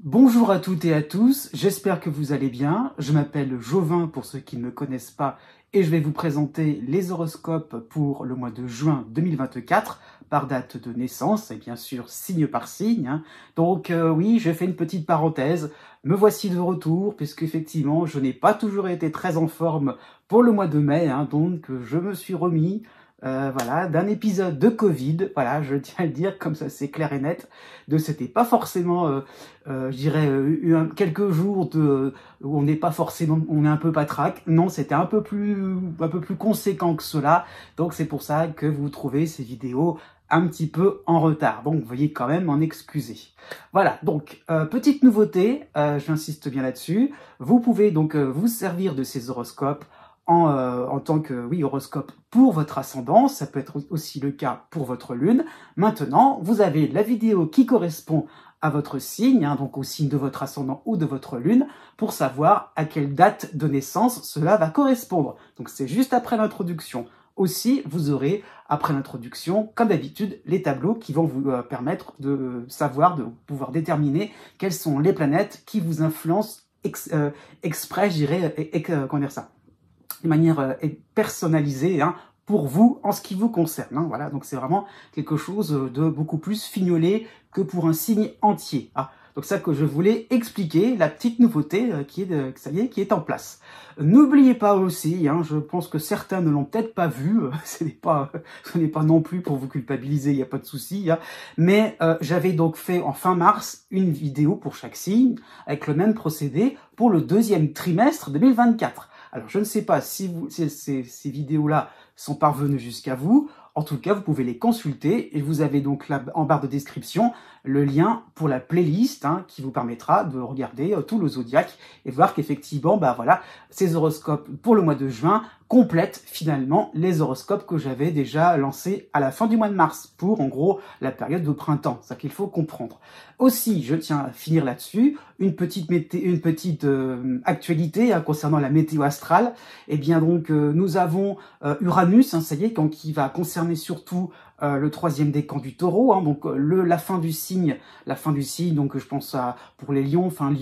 Bonjour à toutes et à tous, j'espère que vous allez bien. Je m'appelle Jovin pour ceux qui ne me connaissent pas et je vais vous présenter les horoscopes pour le mois de juin 2024 par date de naissance et bien sûr signe par signe. Donc oui, je fais une petite parenthèse. Me voici de retour puisque effectivement je n'ai pas toujours été très en forme pour le mois de mai, donc je me suis remis voilà, d'un épisode de Covid, voilà, je tiens à le dire, comme ça c'est clair et net, de c'était pas forcément, je dirais, quelques jours où on n'est pas forcément, on est un peu patraque, non, c'était un peu plus conséquent que cela, donc c'est pour ça que vous trouvez ces vidéos un petit peu en retard, donc veuillez quand même m'en excuser. Voilà, donc petite nouveauté, j'insiste bien là-dessus, vous pouvez donc vous servir de ces horoscopes en tant que horoscope pour votre ascendant, ça peut être aussi le cas pour votre lune. Maintenant, vous avez la vidéo qui correspond à votre signe, donc au signe de votre ascendant ou de votre lune, pour savoir à quelle date de naissance cela va correspondre. Donc c'est juste après l'introduction. Aussi, vous aurez, après l'introduction, comme d'habitude, les tableaux qui vont vous permettre de savoir, de pouvoir déterminer quelles sont les planètes qui vous influencent exprès, je dirais, comment dire ça, de manière personnalisée pour vous en ce qui vous concerne. Voilà, donc c'est vraiment quelque chose de beaucoup plus fignolé que pour un signe entier. Donc ça que je voulais expliquer, la petite nouveauté qui est en place. N'oubliez pas aussi, je pense que certains ne l'ont peut-être pas vu, ce n'est pas non plus pour vous culpabiliser, il n'y a pas de souci, mais j'avais donc fait en fin mars une vidéo pour chaque signe, avec le même procédé pour le deuxième trimestre 2024. Alors, je ne sais pas si ces vidéos-là sont parvenues jusqu'à vous. En tout cas, vous pouvez les consulter et vous avez donc là, en barre de description, le lien pour la playlist qui vous permettra de regarder tout le zodiaque et voir qu'effectivement, voilà, ces horoscopes pour le mois de juin complètent finalement les horoscopes que j'avais déjà lancés à la fin du mois de mars pour, en gros, la période de printemps. C'est ça qu'il faut comprendre. Aussi, je tiens à finir là-dessus, une petite actualité concernant la météo astrale. Eh bien donc, nous avons Uranus, ça y est, qui va concerner surtout le troisième décan du Taureau, donc la fin du signe, donc je pense à pour les lions, fin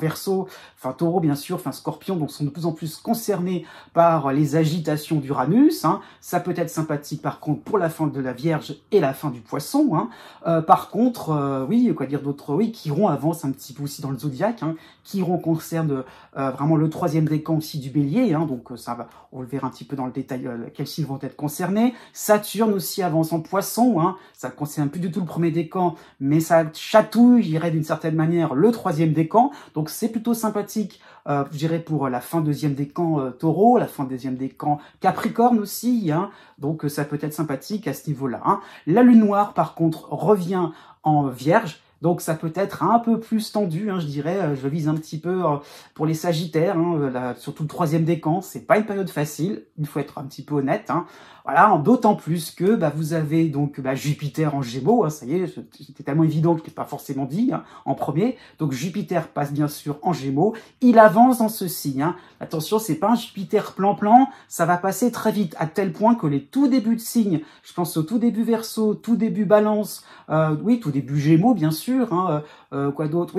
Verseau, fin Taureau bien sûr, fin Scorpion, donc sont de plus en plus concernés par les agitations d'Uranus. Ça peut être sympathique par contre pour la fin de la Vierge et la fin du Poisson. Par contre, quoi dire d'autre, Chiron avance un petit peu aussi dans le zodiaque. Chiron concerne vraiment le troisième décan aussi du Bélier, donc ça va, on le verra un petit peu dans le détail quels signes vont être concernés. Saturne aussi avance en Poisson, ça ne concerne plus du tout le premier décan, mais ça chatouille, je dirais d'une certaine manière, le troisième décan, donc c'est plutôt sympathique, je dirais pour la fin deuxième décan Taureau, la fin deuxième décan Capricorne aussi, donc ça peut être sympathique à ce niveau-là. La lune noire, par contre, revient en Vierge, donc ça peut être un peu plus tendu, je dirais, je vise un petit peu pour les Sagittaires, surtout le troisième décan, c'est pas une période facile, il faut être un petit peu honnête. Voilà, d'autant plus que vous avez donc Jupiter en Gémeaux, ça y est, c'était tellement évident que je ne l'ai pas forcément dit en premier. Donc Jupiter passe bien sûr en Gémeaux, il avance dans ce signe. Attention, c'est pas un Jupiter plan-plan, ça va passer très vite, à tel point que les tout débuts de signes, je pense au tout début Verseau, tout début Balance, tout début Gémeaux bien sûr, quoi d'autre,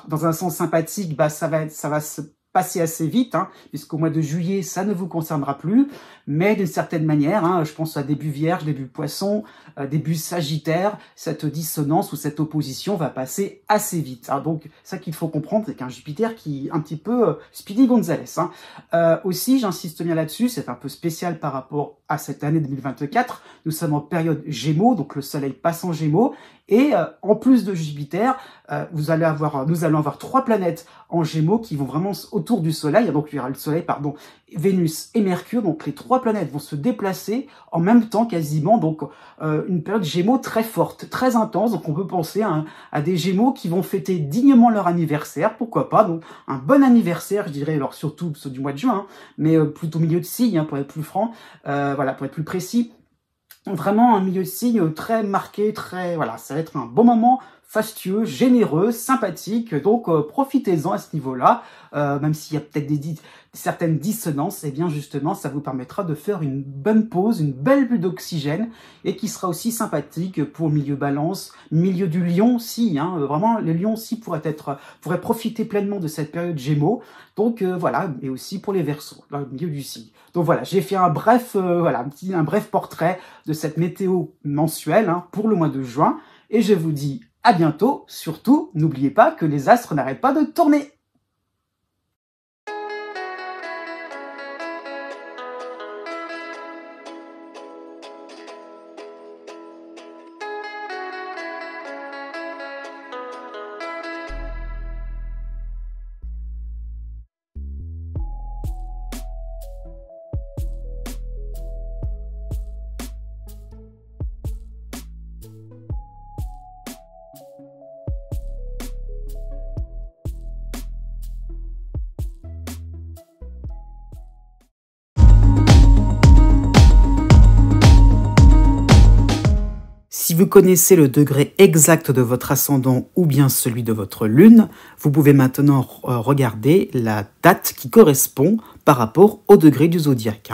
dans un sens sympathique, ça va se passer assez vite, puisqu'au mois de juillet, ça ne vous concernera plus, mais d'une certaine manière, je pense à début Vierge, début Poisson, début Sagittaire, cette dissonance ou cette opposition va passer assez vite. Donc, ça qu'il faut comprendre, c'est qu'un Jupiter qui est un petit peu Speedy Gonzales. Aussi, j'insiste bien là-dessus, c'est un peu spécial par rapport à cette année 2024, nous sommes en période Gémeaux, donc le Soleil passe en Gémeaux, et en plus de Jupiter, nous allons avoir 3 planètes en Gémeaux qui vont vraiment autour du Soleil. Donc il y aura le Soleil, Vénus et Mercure. Donc les 3 planètes vont se déplacer en même temps quasiment. Donc une période Gémeaux très forte, très intense. Donc on peut penser à des Gémeaux qui vont fêter dignement leur anniversaire. Pourquoi pas? Donc un bon anniversaire, je dirais, alors surtout ceux du mois de juin, mais plutôt milieu de signe pour être plus franc, pour être plus précis. Vraiment un milieu de signe très marqué, ça va être un bon moment fastueux, généreux, sympathique. Donc profitez-en à ce niveau-là, même s'il y a peut-être certaines dissonances, et bien justement ça vous permettra de faire une bonne pause, une belle bulle d'oxygène, et qui sera aussi sympathique pour le milieu balance, milieu du lion aussi, hein, vraiment le lion aussi pourrait profiter pleinement de cette période Gémeaux. Donc voilà, et aussi pour les Verseaux, dans le milieu du signe. Donc voilà, j'ai fait un bref portrait de cette météo mensuelle, hein, pour le mois de juin, et je vous dis à bientôt. Surtout, n'oubliez pas que les astres n'arrêtent pas de tourner. Si vous connaissez le degré exact de votre ascendant ou bien celui de votre lune, vous pouvez maintenant regarder la date qui correspond par rapport au degré du zodiaque.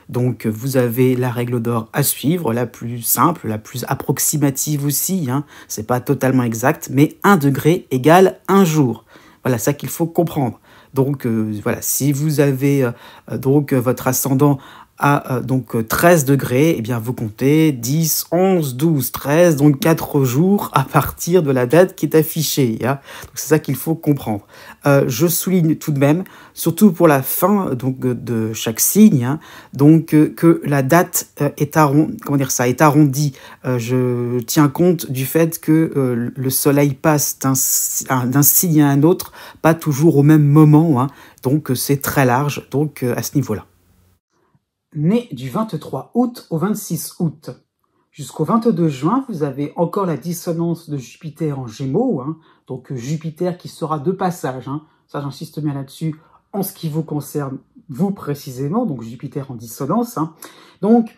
Donc vous avez la règle d'or à suivre, la plus simple, la plus approximative aussi. C'est pas totalement exact, mais 1 degré égale 1 jour. Voilà ça qu'il faut comprendre. Donc voilà, si vous avez votre ascendant à 13 degrés, eh bien vous comptez 10, 11, 12, 13, donc 4 jours à partir de la date qui est affichée. Donc c'est ça qu'il faut comprendre. Je souligne tout de même, surtout pour la fin de chaque signe, que la date est arrondie. Je tiens compte du fait que le soleil passe d'un signe à un autre, pas toujours au même moment, donc c'est très large donc à ce niveau-là. Né du 23 août au 26 août. Jusqu'au 22 juin, vous avez encore la dissonance de Jupiter en Gémeaux, donc Jupiter qui sera de passage, ça j'insiste bien là-dessus, en ce qui vous concerne, vous précisément, donc Jupiter en dissonance. Donc,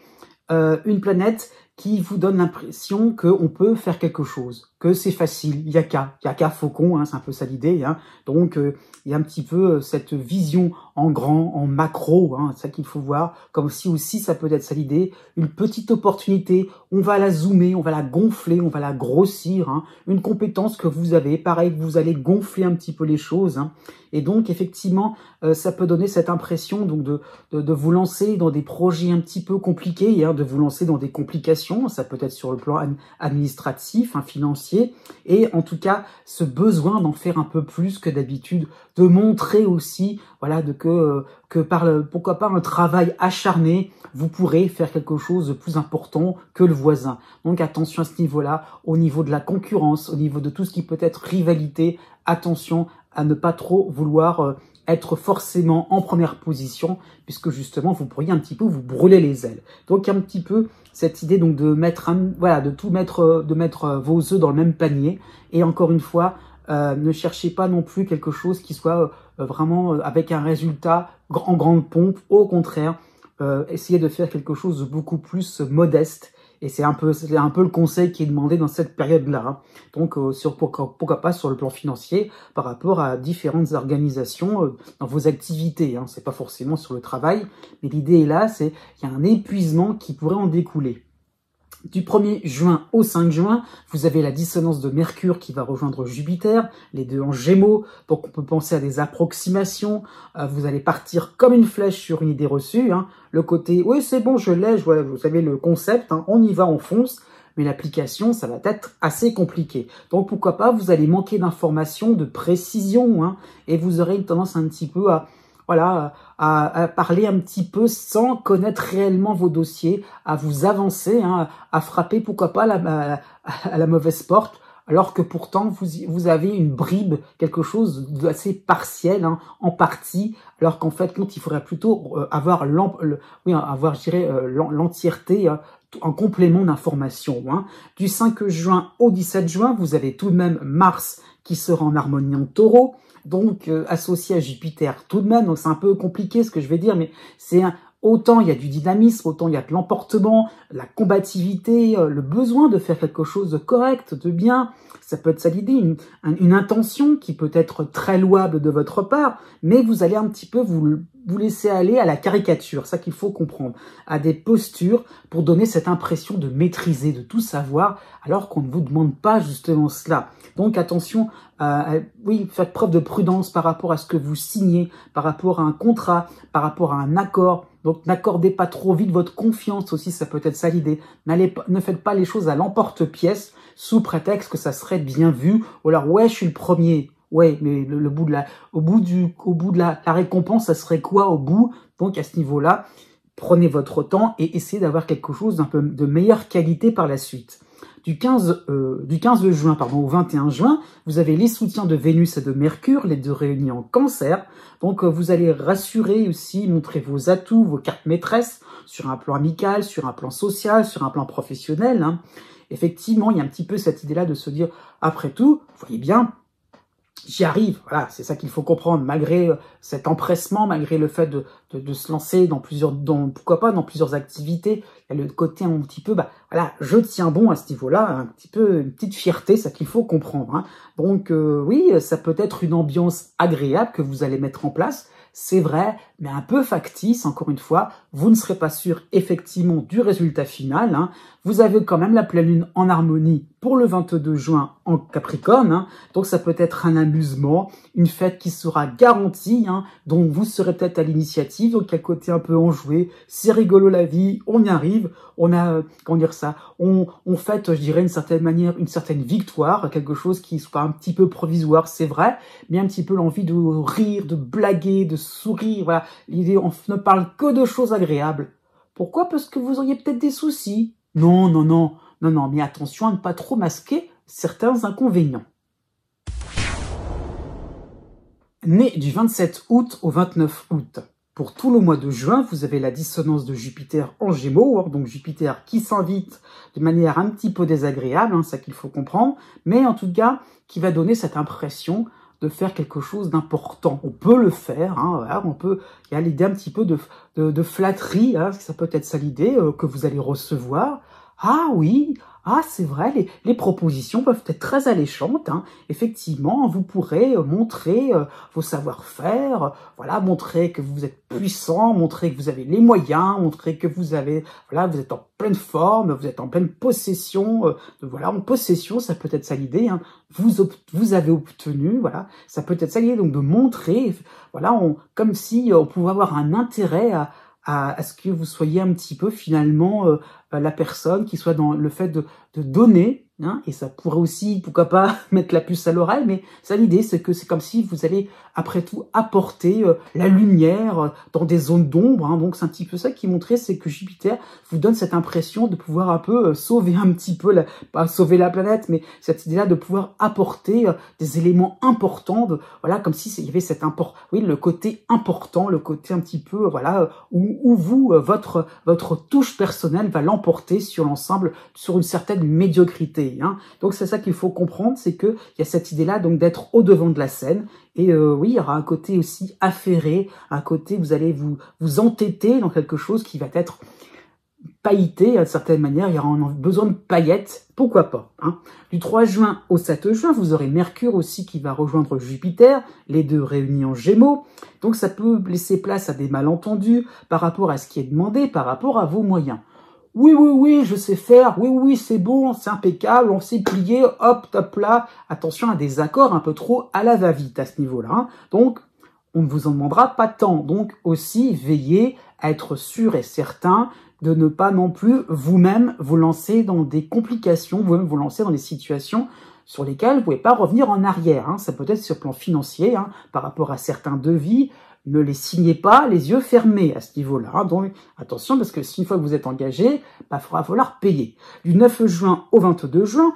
une planète qui vous donne l'impression qu'on peut faire quelque chose, que c'est facile, il y a qu'à Faucon, c'est un peu ça l'idée. Donc, il y a un petit peu cette vision en grand, en macro, c'est ça qu'il faut voir, comme si aussi ça peut être ça l'idée, une petite opportunité, on va la zoomer, on va la gonfler, on va la grossir, une compétence que vous avez, pareil, vous allez gonfler un petit peu les choses, et donc effectivement, ça peut donner cette impression donc de vous lancer dans des projets un petit peu compliqués, de vous lancer dans des complications, ça peut être sur le plan administratif, financier, et en tout cas, ce besoin d'en faire un peu plus que d'habitude, de montrer aussi, voilà, que par pourquoi pas un travail acharné, vous pourrez faire quelque chose de plus important que le voisin. Donc attention à ce niveau-là, au niveau de la concurrence, au niveau de tout ce qui peut être rivalité, attention à ne pas trop vouloir être forcément en première position, puisque justement vous pourriez un petit peu vous brûler les ailes. Donc un petit peu cette idée donc de mettre de mettre vos œufs dans le même panier. Et encore une fois, ne cherchez pas non plus quelque chose qui soit vraiment avec un résultat en grande pompe. Au contraire, essayez de faire quelque chose de beaucoup plus modeste. Et c'est un peu le conseil qui est demandé dans cette période-là. Donc, pourquoi pas sur le plan financier, par rapport à différentes organisations dans vos activités. C'est pas forcément sur le travail, mais l'idée est là, c'est qu'il y a un épuisement qui pourrait en découler. Du 1er juin au 5 juin, vous avez la dissonance de Mercure qui va rejoindre Jupiter, les deux en Gémeaux, donc on peut penser à des approximations, vous allez partir comme une flèche sur une idée reçue, le côté « oui c'est bon, je l'ai, voilà, vous savez le concept, on y va, on fonce », mais l'application, ça va être assez compliqué. Donc pourquoi pas, vous allez manquer d'informations, de précision, et vous aurez une tendance un petit peu à parler un petit peu sans connaître réellement vos dossiers, à vous avancer, à frapper, pourquoi pas, à la mauvaise porte, alors que pourtant, vous avez une bribe, quelque chose d'assez partiel, en partie, alors qu'en fait, il faudrait plutôt avoir l'entièreté, en complément d'information. Du 5 juin au 17 juin, vous avez tout de même Mars qui sera en harmonie en Taureau, donc associé à Jupiter tout de même, donc c'est un peu compliqué ce que je vais dire, mais c'est autant il y a du dynamisme, autant il y a de l'emportement, la combativité, le besoin de faire quelque chose de correct, de bien. Ça peut être ça l'idée, une intention qui peut être très louable de votre part, mais vous allez un petit peu vous laisser aller à la caricature, ça qu'il faut comprendre, à des postures pour donner cette impression de maîtriser, de tout savoir, alors qu'on ne vous demande pas justement cela. Donc attention, oui, faites preuve de prudence par rapport à ce que vous signez, par rapport à un contrat, par rapport à un accord. Donc n'accordez pas trop vite votre confiance aussi, ça peut être ça l'idée. Ne faites pas les choses à l'emporte-pièce sous prétexte que ça serait bien vu. Ou alors ouais, je suis le premier. Ouais, mais au bout de la récompense, ça serait quoi au bout? Donc à ce niveau-là, prenez votre temps et essayez d'avoir quelque chose d'un peu de meilleure qualité par la suite. Du 15 juin au 21 juin, vous avez les soutiens de Vénus et de Mercure, les deux réunis en Cancer. Donc vous allez rassurer aussi, montrer vos atouts, vos cartes maîtresses sur un plan amical, sur un plan social, sur un plan professionnel. Hein. Effectivement, il y a un petit peu cette idée-là de se dire, après tout, vous voyez bien, j'y arrive, voilà, c'est ça qu'il faut comprendre, malgré cet empressement, malgré le fait de se lancer pourquoi pas, dans plusieurs activités, il y a le côté un petit peu, voilà, je tiens bon à ce niveau-là, un petit peu, une petite fierté, ça qu'il faut comprendre. Hein. Donc oui, ça peut être une ambiance agréable que vous allez mettre en place, c'est vrai, mais un peu factice, encore une fois, vous ne serez pas sûr effectivement du résultat final. Hein. Vous avez quand même la pleine lune en harmonie pour le 22 juin en Capricorne, hein. Donc ça peut être un amusement, une fête qui sera garantie, hein, dont vous serez peut-être à l'initiative, donc il y a le côté un peu enjoué, c'est rigolo la vie, on y arrive, on a, comment dire ça, on fête, je dirais, une certaine manière, une certaine victoire, quelque chose qui soit un petit peu provisoire, c'est vrai, mais un petit peu l'envie de rire, de blaguer, de sourire, voilà, l'idée, on ne parle que de choses agréables. Pourquoi? Parce que vous auriez peut-être des soucis. Non, mais attention à ne pas trop masquer certains inconvénients. Né du 27 août au 29 août. Pour tout le mois de juin, vous avez la dissonance de Jupiter en Gémeaux, donc Jupiter qui s'invite de manière un petit peu désagréable, hein, ça qu'il faut comprendre, mais en tout cas qui va donner cette impression de faire quelque chose d'important. On peut le faire, hein, voilà, il y a l'idée un petit peu de flatterie, hein, ça peut être ça l'idée que vous allez recevoir. Ah oui, c'est vrai, les propositions peuvent être très alléchantes. Hein. Effectivement, vous pourrez montrer vos savoir-faire, voilà, montrer que vous êtes puissant, montrer que vous avez les moyens, montrer que vous êtes en pleine forme, vous êtes en pleine possession. Voilà, en possession, ça peut être ça l'idée. Hein. Vous avez obtenu, voilà, ça peut être ça l'idée, donc de montrer, voilà, comme si on pouvait avoir un intérêt à ce que vous soyez un petit peu finalement la personne qui soit dans le fait de donner, hein, et ça pourrait aussi, pourquoi pas, mettre la puce à l'oreille, mais ça l'idée, c'est que c'est comme si vous allez, après tout, apporter la lumière dans des zones d'ombre, hein, donc c'est un petit peu ça qui montrait, c'est que Jupiter vous donne cette impression de pouvoir un peu sauver un petit peu, pas sauver la planète, mais cette idée-là de pouvoir apporter des éléments importants, voilà, comme si il y avait le côté important, le côté un petit peu, voilà, où vous, votre touche personnelle va l'emporter sur l'ensemble, sur une certaine médiocrité. Hein. Donc c'est ça qu'il faut comprendre, c'est que il y a cette idée-là donc d'être au devant de la scène. Et oui, il y aura un côté aussi affairé, un côté vous allez vous entêter dans quelque chose qui va être pailleté d'une certaine manière. Il y aura besoin de paillettes, pourquoi pas. Hein. Du 3 juin au 7 juin, vous aurez Mercure aussi qui va rejoindre Jupiter, les deux réunis en Gémeaux. Donc ça peut laisser place à des malentendus par rapport à ce qui est demandé, par rapport à vos moyens. Oui, je sais faire, oui, c'est bon, c'est impeccable, on s'est plié, hop, top là. Attention à des accords un peu trop à la va-vite à ce niveau-là. Hein. Donc, on ne vous en demandera pas tant. Donc, aussi, veillez à être sûr et certain de ne pas non plus vous-même vous lancer dans des complications, vous-même vous lancer dans des situations sur lesquelles vous ne pouvez pas revenir en arrière. Hein. Ça peut être sur le plan financier, hein, par rapport à certains devis. Ne les signez pas les yeux fermés à ce niveau-là. Hein. Donc, attention, parce que si une fois que vous êtes engagé, il va falloir payer. Du 9 juin au 22 juin,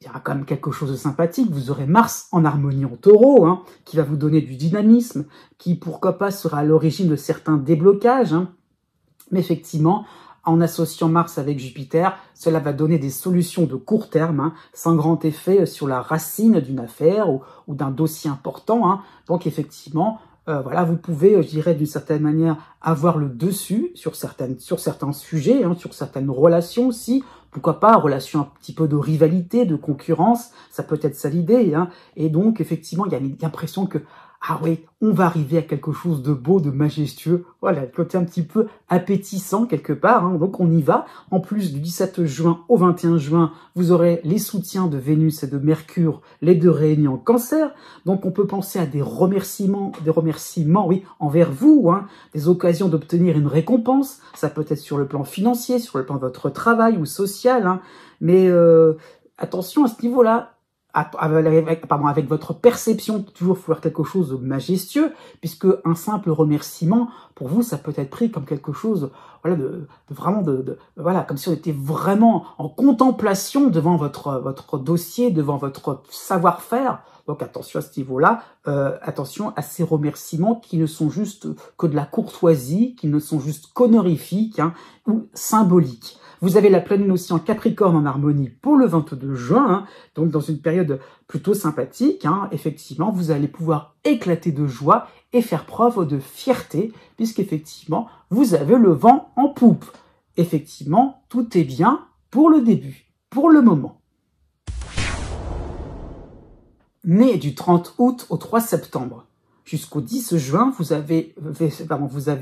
il y aura quand même quelque chose de sympathique. Vous aurez Mars en harmonie en Taureau, hein, qui va vous donner du dynamisme, qui, pourquoi pas, sera à l'origine de certains déblocages. Hein. Mais effectivement, en associant Mars avec Jupiter, cela va donner des solutions de court terme, hein, sans grand effet sur la racine d'une affaire ou d'un dossier important. Hein. Donc, effectivement, voilà, vous pouvez, je dirais, d'une certaine manière, avoir le dessus sur certains sujets, hein, sur certaines relations aussi. Pourquoi pas, relation un petit peu de rivalité, de concurrence, ça peut être ça l'idée. Hein. Et donc, effectivement, il y a l'impression que, ah oui, on va arriver à quelque chose de beau, de majestueux. Voilà, le côté un petit peu appétissant quelque part. Hein. Donc, on y va. En plus, du 17 juin au 21 juin, vous aurez les soutiens de Vénus et de Mercure, les deux réunis en Cancer. Donc, on peut penser à des remerciements, oui, envers vous, hein, des occasions d'obtenir une récompense. Ça peut être sur le plan financier, sur le plan de votre travail ou social. Hein. Mais attention à ce niveau-là. Avec votre perception, toujours faire quelque chose de majestueux, puisque un simple remerciement, pour vous, ça peut être pris comme quelque chose, voilà, voilà, comme si on était vraiment en contemplation devant votre dossier, devant votre savoir-faire. Donc attention à ce niveau-là, attention à ces remerciements qui ne sont juste que de la courtoisie, qui ne sont juste qu'honorifiques, hein, ou symboliques. Vous avez la pleine lune aussi en Capricorne en harmonie pour le 22 juin, hein, donc dans une période plutôt sympathique. Hein, effectivement, vous allez pouvoir éclater de joie et faire preuve de fierté, puisqu'effectivement, vous avez le vent en poupe. Effectivement, tout est bien pour le début, pour le moment. Né du 30 août au 3 septembre. Jusqu'au 10 juin, vous avez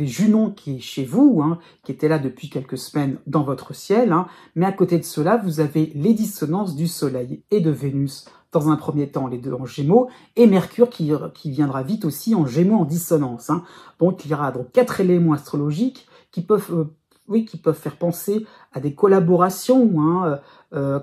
Junon qui est chez vous, hein, qui était là depuis quelques semaines dans votre ciel. Hein, mais à côté de cela, vous avez les dissonances du Soleil et de Vénus. Dans un premier temps, les deux en Gémeaux, et Mercure qui viendra vite aussi en Gémeaux en dissonance. Hein. Donc, il y aura donc 4 éléments astrologiques qui peuvent faire penser à des collaborations, hein,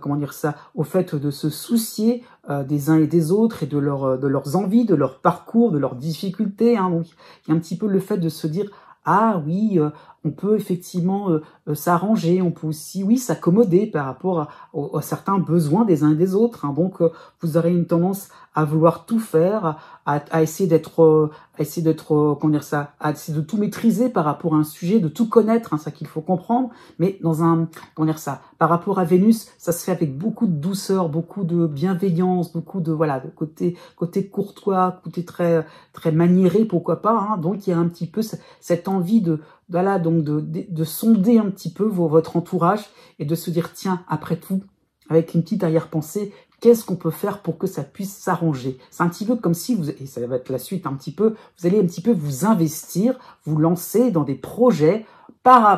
comment dire ça, au fait de se soucier des uns et des autres et de leurs envies, de leur parcours, de leurs difficultés. Hein. Donc, il y a un petit peu le fait de se dire, ah oui, on peut effectivement s'arranger, on peut aussi, oui, s'accommoder par rapport à certains besoins des uns et des autres. Hein. Donc, vous aurez une tendance à vouloir tout faire, à essayer comment dire ça, à essayer de tout maîtriser par rapport à un sujet, de tout connaître, hein, ça qu'il faut comprendre. Mais comment dire ça, par rapport à Vénus, ça se fait avec beaucoup de douceur, beaucoup de bienveillance, beaucoup de, voilà, de côté courtois, côté très, très maniéré, pourquoi pas. Hein. Donc, il y a un petit peu cette envie de sonder un petit peu votre entourage et de se dire, tiens, après tout, avec une petite arrière-pensée, qu'est-ce qu'on peut faire pour que ça puisse s'arranger? C'est un petit peu comme si et ça va être la suite un petit peu, vous allez un petit peu vous investir, vous lancer dans des projets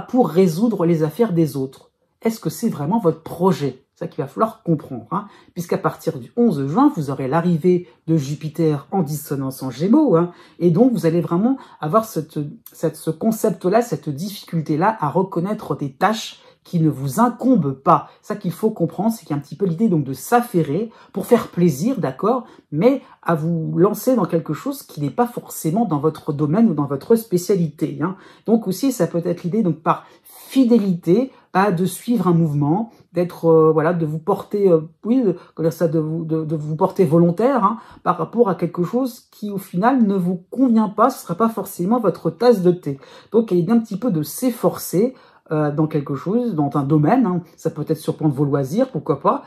pour résoudre les affaires des autres. Est-ce que c'est vraiment votre projet? C'est ça qu'il va falloir comprendre, hein, puisqu'à partir du 11 juin, vous aurez l'arrivée de Jupiter en dissonance en Gémeaux, hein, et donc vous allez vraiment avoir ce concept-là, cette difficulté-là à reconnaître des tâches qui ne vous incombe pas. Ça qu'il faut comprendre, c'est qu'il y a un petit peu l'idée donc de s'affairer pour faire plaisir, d'accord, mais à vous lancer dans quelque chose qui n'est pas forcément dans votre domaine ou dans votre spécialité. Hein. Donc aussi, ça peut être l'idée donc par fidélité, de suivre un mouvement, d'être voilà, de vous porter, de vous porter volontaire, hein, par rapport à quelque chose qui au final ne vous convient pas, ce sera pas forcément votre tasse de thé. Donc il y a un petit peu de s'efforcer dans quelque chose, dans un domaine, hein. Ça peut être sur le plan de vos loisirs, pourquoi pas,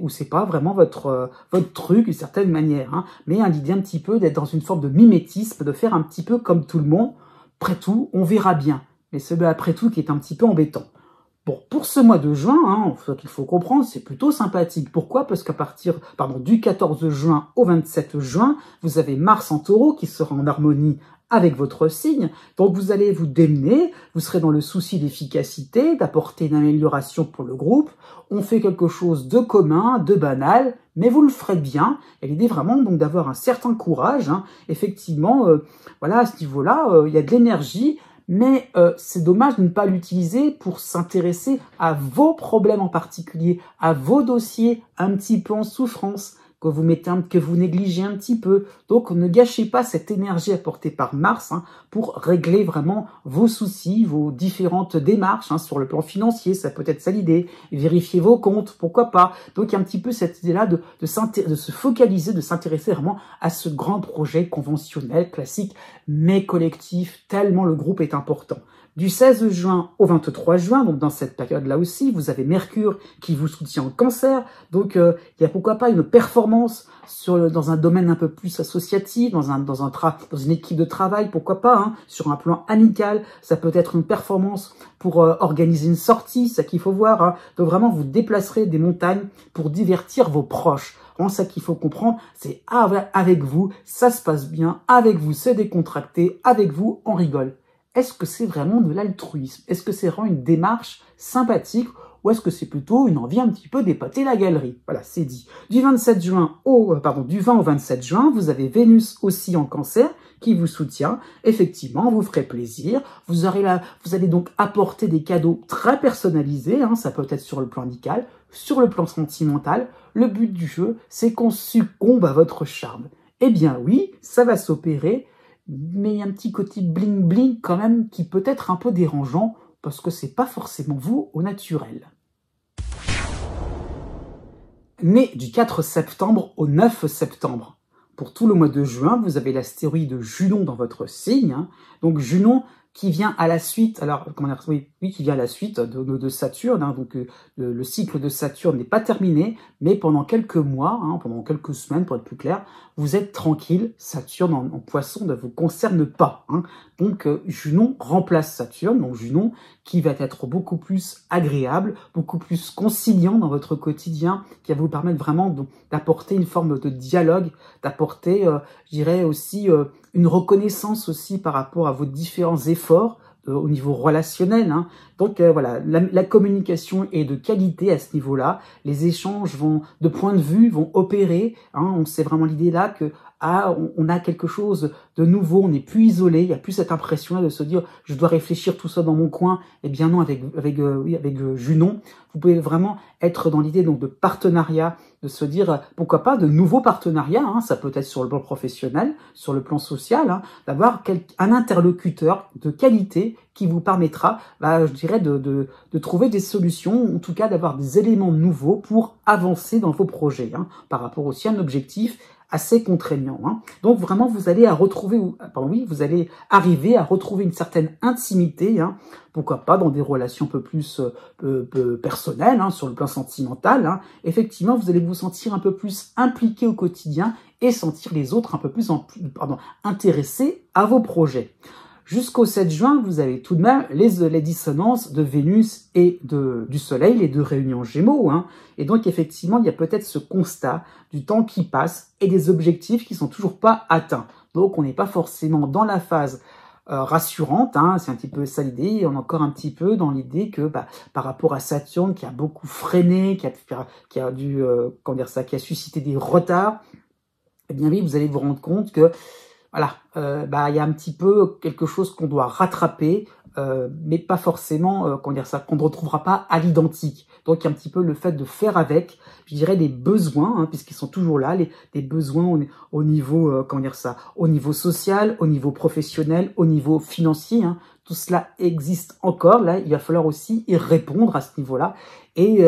ou c'est pas vraiment votre truc d'une certaine manière, hein. Mais l'idée un petit peu d'être dans une forme de mimétisme, de faire un petit peu comme tout le monde. Après tout, on verra bien. Mais c'est après tout qui est un petit peu embêtant. Bon, pour ce mois de juin, hein, ce qu'il faut comprendre, c'est plutôt sympathique. Pourquoi? Parce qu'à partir du 14 juin au 27 juin, vous avez Mars en Taureau qui sera en harmonie avec votre signe. Donc vous allez vous démener, vous serez dans le souci d'efficacité, d'apporter une amélioration pour le groupe. On fait quelque chose de commun, de banal, mais vous le ferez bien. Et l'idée vraiment donc d'avoir un certain courage. Hein. Effectivement, voilà, à ce niveau-là, il y a de l'énergie. Mais c'est dommage de ne pas l'utiliser pour s'intéresser à vos problèmes en particulier, à vos dossiers un petit peu en souffrance, que vous négligez un petit peu. Donc ne gâchez pas cette énergie apportée par Mars, hein, pour régler vraiment vos soucis, vos différentes démarches, hein, sur le plan financier, ça peut être ça l'idée, vérifier vos comptes, pourquoi pas. Donc il y a un petit peu cette idée-là de se focaliser, de s'intéresser vraiment à ce grand projet conventionnel, classique, mais collectif, tellement le groupe est important. Du 16 juin au 23 juin, donc dans cette période-là aussi, vous avez Mercure qui vous soutient en Cancer. Donc, il y a pourquoi pas une performance dans un domaine un peu plus associatif, dans une équipe de travail, pourquoi pas, hein, sur un plan amical. Ça peut être une performance pour organiser une sortie, c'est ça qu'il faut voir. Hein. Donc vraiment, vous déplacerez des montagnes pour divertir vos proches. Vraiment, ça qu'il faut comprendre, c'est avec vous, ça se passe bien, avec vous, c'est décontracté, avec vous, on rigole. Est-ce que c'est vraiment de l'altruisme? Est-ce que c'est vraiment une démarche sympathique ou est-ce que c'est plutôt une envie un petit peu d'épater la galerie? Voilà, c'est dit. Du 20 au 27 juin, vous avez Vénus aussi en Cancer qui vous soutient. Effectivement, vous ferez plaisir. Vous allez donc apporter des cadeaux très personnalisés. Hein, ça peut être sur le plan amical, sur le plan sentimental. Le but du jeu, c'est qu'on succombe à votre charme. Eh bien oui, ça va s'opérer. Mais il y a un petit côté bling-bling quand même qui peut être un peu dérangeant parce que c'est pas forcément vous au naturel. Né du 4 septembre au 9 septembre. Pour tout le mois de juin, vous avez l'astéroïde Junon dans votre signe. Hein. Donc Junon qui vient à la suite, alors comment dire, oui, qui vient à la suite de Saturne. Hein, donc le cycle de Saturne n'est pas terminé, mais pendant quelques mois, hein, pendant quelques semaines pour être plus clair, vous êtes tranquille. Saturne en Poisson ne vous concerne pas. Hein. Donc Junon remplace Saturne, donc Junon qui va être beaucoup plus agréable, beaucoup plus conciliant dans votre quotidien, qui va vous permettre vraiment d'apporter une forme de dialogue, d'apporter, je dirais aussi, une reconnaissance aussi par rapport à vos différents efforts au niveau relationnel. Hein. Donc voilà, la communication est de qualité à ce niveau-là. Les échanges de point de vue vont opérer. Hein. On sait vraiment l'idée là que on a quelque chose de nouveau, on n'est plus isolé, il n'y a plus cette impression-là de se dire je dois réfléchir tout ça dans mon coin. Eh bien non, avec Junon, vous pouvez vraiment être dans l'idée donc de partenariat, de se dire pourquoi pas de nouveaux partenariats. Hein, ça peut être sur le plan professionnel, sur le plan social, hein, d'avoir un interlocuteur de qualité qui vous permettra, je dirais, de trouver des solutions, en tout cas d'avoir des éléments nouveaux pour avancer dans vos projets, hein, par rapport aussi à un objectif assez contraignant. Hein. Donc vraiment, vous allez arriver à retrouver une certaine intimité, hein, pourquoi pas dans des relations un peu plus personnelles, hein, sur le plan sentimental. Hein. Effectivement, vous allez vous sentir un peu plus impliqué au quotidien et sentir les autres un peu plus intéressés à vos projets. Jusqu'au 7 juin, vous avez tout de même les dissonances de Vénus et du Soleil, les deux réunions Gémeaux. Hein. Et donc, effectivement, il y a peut-être ce constat du temps qui passe et des objectifs qui sont toujours pas atteints. Donc, on n'est pas forcément dans la phase rassurante. Hein. C'est un petit peu ça l'idée. On est encore un petit peu dans l'idée que, par rapport à Saturne, qui a beaucoup freiné, qui a suscité des retards, eh bien oui, vous allez vous rendre compte que voilà, il y a un petit peu quelque chose qu'on doit rattraper, mais pas forcément, qu'on ne retrouvera pas à l'identique. Donc il y a un petit peu le fait de faire avec, je dirais, les besoins, hein, puisqu'ils sont toujours là, les besoins au niveau, au niveau social, au niveau professionnel, au niveau financier. Hein. Tout cela existe encore. Là, il va falloir aussi y répondre à ce niveau-là. Et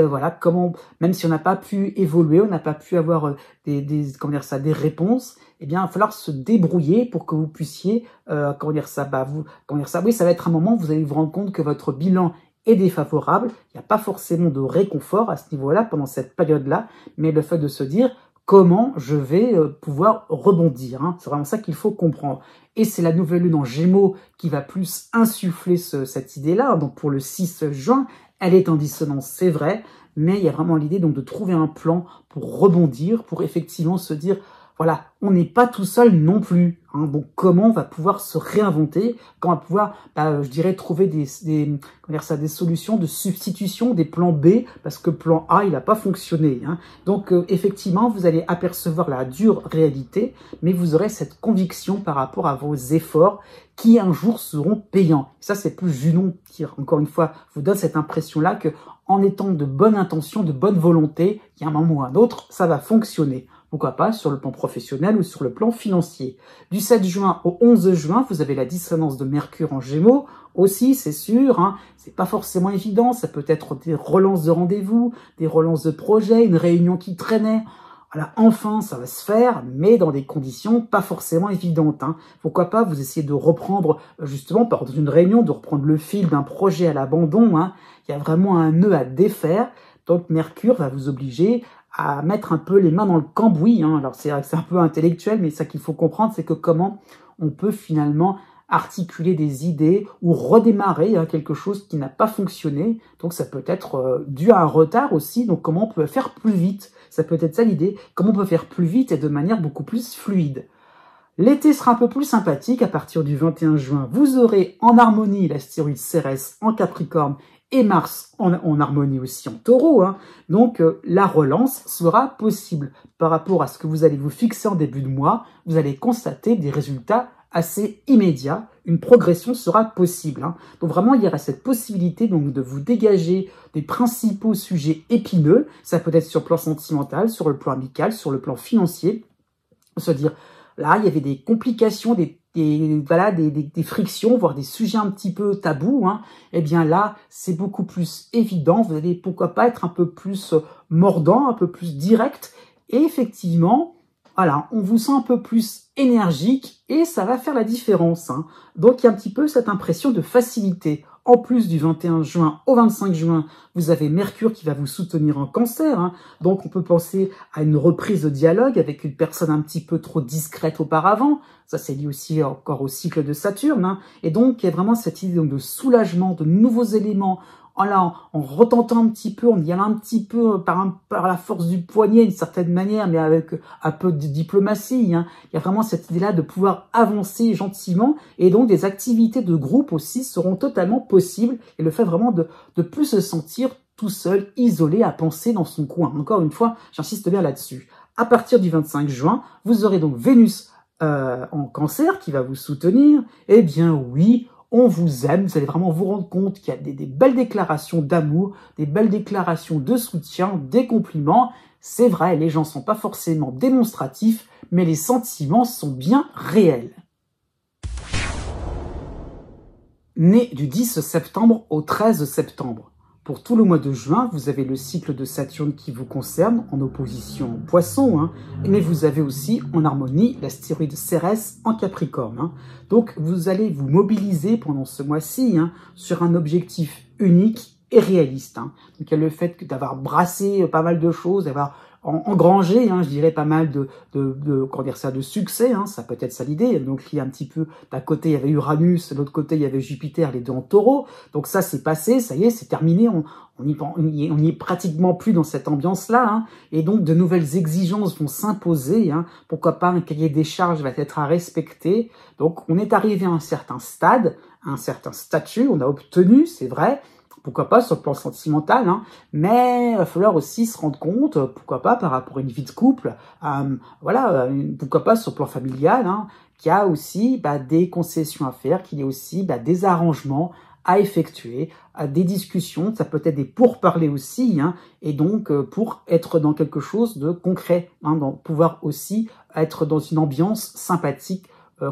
même si on n'a pas pu évoluer, on n'a pas pu avoir des réponses, eh bien, il va falloir se débrouiller pour que vous puissiez, oui, ça va être un moment où vous allez vous rendre compte que votre bilan est défavorable. Il n'y a pas forcément de réconfort à ce niveau-là pendant cette période-là, mais le fait de se dire comment je vais pouvoir rebondir. Hein, c'est vraiment ça qu'il faut comprendre. Et c'est la nouvelle lune en Gémeaux qui va plus insuffler cette idée-là. Donc pour le 6 juin, elle est en dissonance, c'est vrai, mais il y a vraiment l'idée donc de trouver un plan pour rebondir, pour effectivement se dire voilà, on n'est pas tout seul non plus. Hein, donc comment on va pouvoir se réinventer, comment on va pouvoir, trouver des solutions de substitution des plans B, parce que plan A, il n'a pas fonctionné. Hein. Donc effectivement, vous allez apercevoir la dure réalité, mais vous aurez cette conviction par rapport à vos efforts qui un jour seront payants. Ça, c'est plus Junon qui, encore une fois, vous donne cette impression-là que en étant de bonne intention, de bonne volonté, il y a un moment ou un autre, ça va fonctionner. Pourquoi pas sur le plan professionnel ou sur le plan financier. Du 7 juin au 11 juin, vous avez la dissonance de Mercure en Gémeaux. Aussi, c'est sûr, hein, c'est pas forcément évident. Ça peut être des relances de rendez-vous, des relances de projets, une réunion qui traînait. voilà, enfin, ça va se faire, mais dans des conditions pas forcément évidentes. Hein. Pourquoi pas vous essayer de reprendre, justement, dans une réunion, de reprendre le fil d'un projet à l'abandon. Hein. Il y a vraiment un nœud à défaire. Donc Mercure va vous obliger à mettre un peu les mains dans le cambouis. Hein. Alors c'est vrai que c'est un peu intellectuel, mais ça qu'il faut comprendre, c'est que comment on peut finalement articuler des idées ou redémarrer quelque chose qui n'a pas fonctionné. Donc ça peut être dû à un retard aussi. Donc comment on peut faire plus vite. Ça peut être ça l'idée. Comment on peut faire plus vite et de manière beaucoup plus fluide. L'été sera un peu plus sympathique à partir du 21 juin. Vous aurez en harmonie l'astéroïde Cérès en Capricorne et Mars en harmonie aussi en Taureau. Hein. Donc la relance sera possible. Par rapport à ce que vous allez vous fixer en début de mois, vous allez constater des résultats assez immédiat, une progression sera possible. Hein. Donc vraiment, il y aura cette possibilité donc de vous dégager des principaux sujets épineux. Ça peut être sur le plan sentimental, sur le plan amical, sur le plan financier. Se dire, là, il y avait des complications, des frictions, voire des sujets un petit peu tabous. Hein. Eh bien là, c'est beaucoup plus évident. Vous allez, pourquoi pas, être un peu plus mordant, un peu plus direct. Et effectivement, voilà, on vous sent un peu plus énergique et ça va faire la différence. Hein. Donc, il y a un petit peu cette impression de facilité. En plus du 21 juin au 25 juin, vous avez Mercure qui va vous soutenir en Cancer. Hein. Donc, on peut penser à une reprise de dialogue avec une personne un petit peu trop discrète auparavant. Ça, c'est lié aussi encore au cycle de Saturne. Hein. Et donc, il y a vraiment cette idée donc, de soulagement, de nouveaux éléments, en retentant un petit peu, en y allant un petit peu par la force du poignet d'une certaine manière, mais avec un peu de diplomatie. Hein. Il y a vraiment cette idée-là de pouvoir avancer gentiment, et donc des activités de groupe aussi seront totalement possibles, et le fait vraiment de plus se sentir tout seul, isolé, à penser dans son coin. Encore une fois, j'insiste bien là-dessus. À partir du 25 juin, vous aurez donc Vénus en Cancer qui va vous soutenir. Eh bien oui, on vous aime, vous allez vraiment vous rendre compte qu'il y a des belles déclarations d'amour, des belles déclarations de soutien, des compliments. C'est vrai, les gens ne sont pas forcément démonstratifs, mais les sentiments sont bien réels. Né du 10 septembre au 13 septembre. Pour tout le mois de juin, vous avez le cycle de Saturne qui vous concerne, en opposition au Poisson, hein, mais vous avez aussi en harmonie l'astéroïde Cérès en Capricorne. Hein. Donc vous allez vous mobiliser pendant ce mois-ci hein, sur un objectif unique et réaliste. Hein. Donc il y a le fait d'avoir brassé pas mal de choses, d'avoir engrangé, hein, je dirais, pas mal de succès, hein, ça peut être ça l'idée. Donc il y a un petit peu, d'un côté il y avait Uranus, de l'autre côté il y avait Jupiter, les deux en Taureau. Donc ça c'est passé, ça y est, c'est terminé, on n'y est pratiquement plus dans cette ambiance-là. Hein, et donc de nouvelles exigences vont s'imposer. Hein, pourquoi pas un cahier des charges va être à respecter. Donc on est arrivé à un certain stade, à un certain statut, on a obtenu, c'est vrai. Pourquoi pas sur le plan sentimental, hein, mais il va falloir aussi se rendre compte, pourquoi pas par rapport à une vie de couple, pourquoi pas sur le plan familial, hein, qu'il y a aussi des concessions à faire, qu'il y a aussi des arrangements à effectuer, des discussions, ça peut être des pourparlers aussi, hein, et donc pour être dans quelque chose de concret, hein, pouvoir aussi être dans une ambiance sympathique,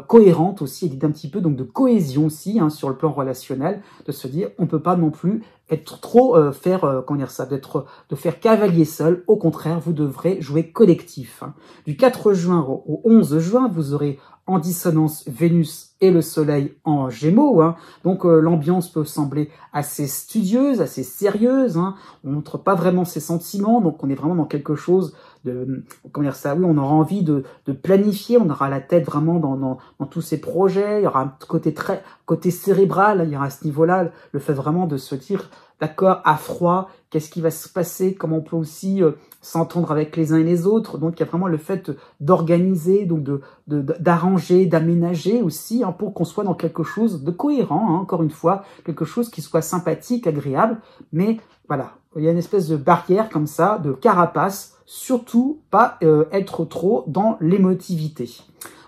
cohérente aussi, et d'un petit peu donc de cohésion aussi hein, sur le plan relationnel, de se dire on peut pas non plus être trop de faire cavalier seul. Au contraire, vous devrez jouer collectif. Hein. Du 4 juin au 11 juin, vous aurez en dissonance Vénus et le Soleil en Gémeaux. Hein. Donc l'ambiance peut sembler assez studieuse, assez sérieuse. Hein. On montre pas vraiment ses sentiments, donc on est vraiment dans quelque chose on aura envie de planifier, on aura la tête vraiment dans tous ces projets, il y aura un côté cérébral, il y aura à ce niveau-là le fait vraiment de se dire d'accord, à froid, qu'est-ce qui va se passer, comment on peut aussi s'entendre avec les uns et les autres. Donc il y a vraiment le fait d'organiser, donc d'arranger, d'aménager aussi hein, pour qu'on soit dans quelque chose de cohérent, hein, encore une fois, quelque chose qui soit sympathique, agréable, mais voilà, il y a une espèce de barrière comme ça, de carapace, surtout pas être trop dans l'émotivité.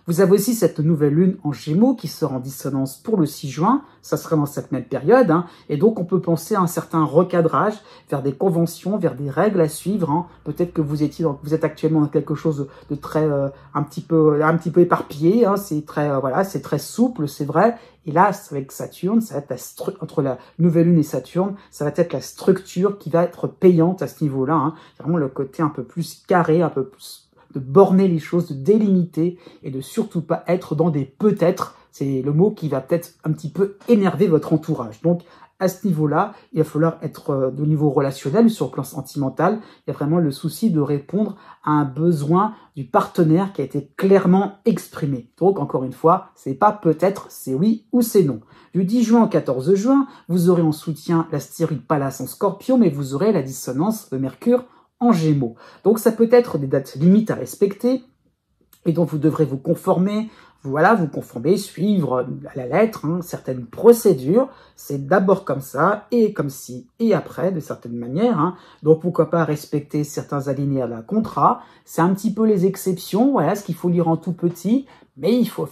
Vous avez aussi cette nouvelle lune en Gémeaux qui sera en dissonance pour le 6 juin, ça sera dans cette même période, hein, et donc on peut penser à un certain recadrage vers des conventions, vers des règles à suivre, hein. Peut-être que vous êtes actuellement dans quelque chose de très un petit peu éparpillé, hein, c'est très voilà, c'est très souple, c'est vrai. Et là, avec Saturne, ça va être entre la nouvelle lune et Saturne, ça va être la structure qui va être payante à ce niveau-là, hein. C'est vraiment le côté un peu plus carré, un peu plus de borner les choses, de délimiter et de surtout pas être dans des peut-être. C'est le mot qui va peut-être un petit peu énerver votre entourage. Donc, à ce niveau-là, il va falloir être de niveau relationnel, sur le plan sentimental. Il y a vraiment le souci de répondre à un besoin du partenaire qui a été clairement exprimé. Donc, encore une fois, c'est pas peut-être, c'est oui ou c'est non. Du 10 juin au 14 juin, vous aurez en soutien l'astéroïde Pallas en Scorpion, mais vous aurez la dissonance de Mercure en Gémeaux. Donc ça peut être des dates limites à respecter et donc vous devrez vous conformer, vous conformer, suivre à la lettre, hein, certaines procédures. C'est d'abord comme ça et comme ci et après de certaines manières, hein. Donc pourquoi pas respecter certains alinéas d'un contrat. C'est un petit peu les exceptions, voilà, ce qu'il faut lire en tout petit. Mais il faut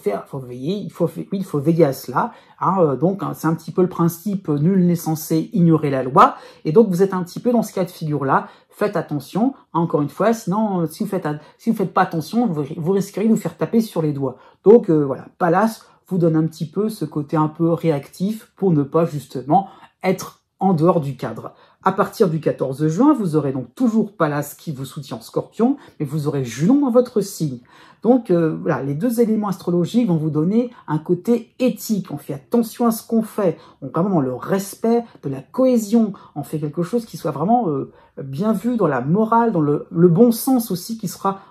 veiller à cela, hein, donc hein, c'est un petit peu le principe nul n'est censé ignorer la loi, et donc vous êtes un petit peu dans ce cas de figure-là. Faites attention, hein, encore une fois, sinon si vous faites pas attention, vous risqueriez de vous faire taper sur les doigts. Donc voilà, Pallas vous donne un petit peu ce côté un peu réactif pour ne pas justement être en dehors du cadre. À partir du 14 juin, vous aurez donc toujours Pallas qui vous soutient en Scorpion, mais vous aurez Junon dans votre signe. Donc voilà, les deux éléments astrologiques vont vous donner un côté éthique. On fait attention à ce qu'on fait. On est vraiment dans le respect de la cohésion. On fait quelque chose qui soit vraiment bien vu dans la morale, dans le bon sens aussi qui sera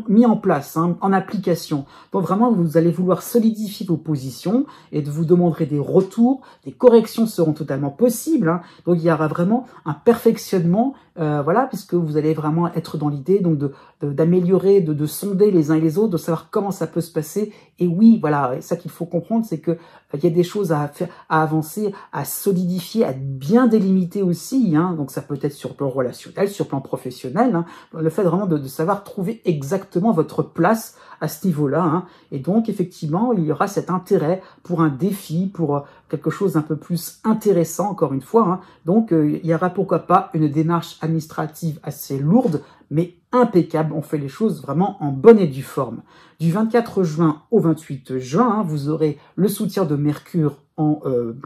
mis en place, hein, en application. Donc vraiment, vous allez vouloir solidifier vos positions et vous demanderez des retours, des corrections seront totalement possibles, hein. Donc il y aura vraiment un perfectionnement, voilà, puisque vous allez vraiment être dans l'idée donc d'améliorer, de sonder les uns et les autres, de savoir comment ça peut se passer. Et oui, voilà, ça qu'il faut comprendre, c'est que il y a des choses à faire, à avancer, à solidifier, à bien délimiter aussi, hein. Donc ça peut être sur le plan relationnel, sur le plan professionnel, hein. Le fait vraiment de savoir trouver exactement votre place à ce niveau-là, hein. Et donc effectivement, il y aura cet intérêt pour un défi, pour quelque chose d'un peu plus intéressant, encore une fois, hein. Donc il y aura pourquoi pas une démarche administrative assez lourde, mais impeccable. On fait les choses vraiment en bonne et due forme. Du 24 juin au 28 juin, hein, vous aurez le soutien de Mercure en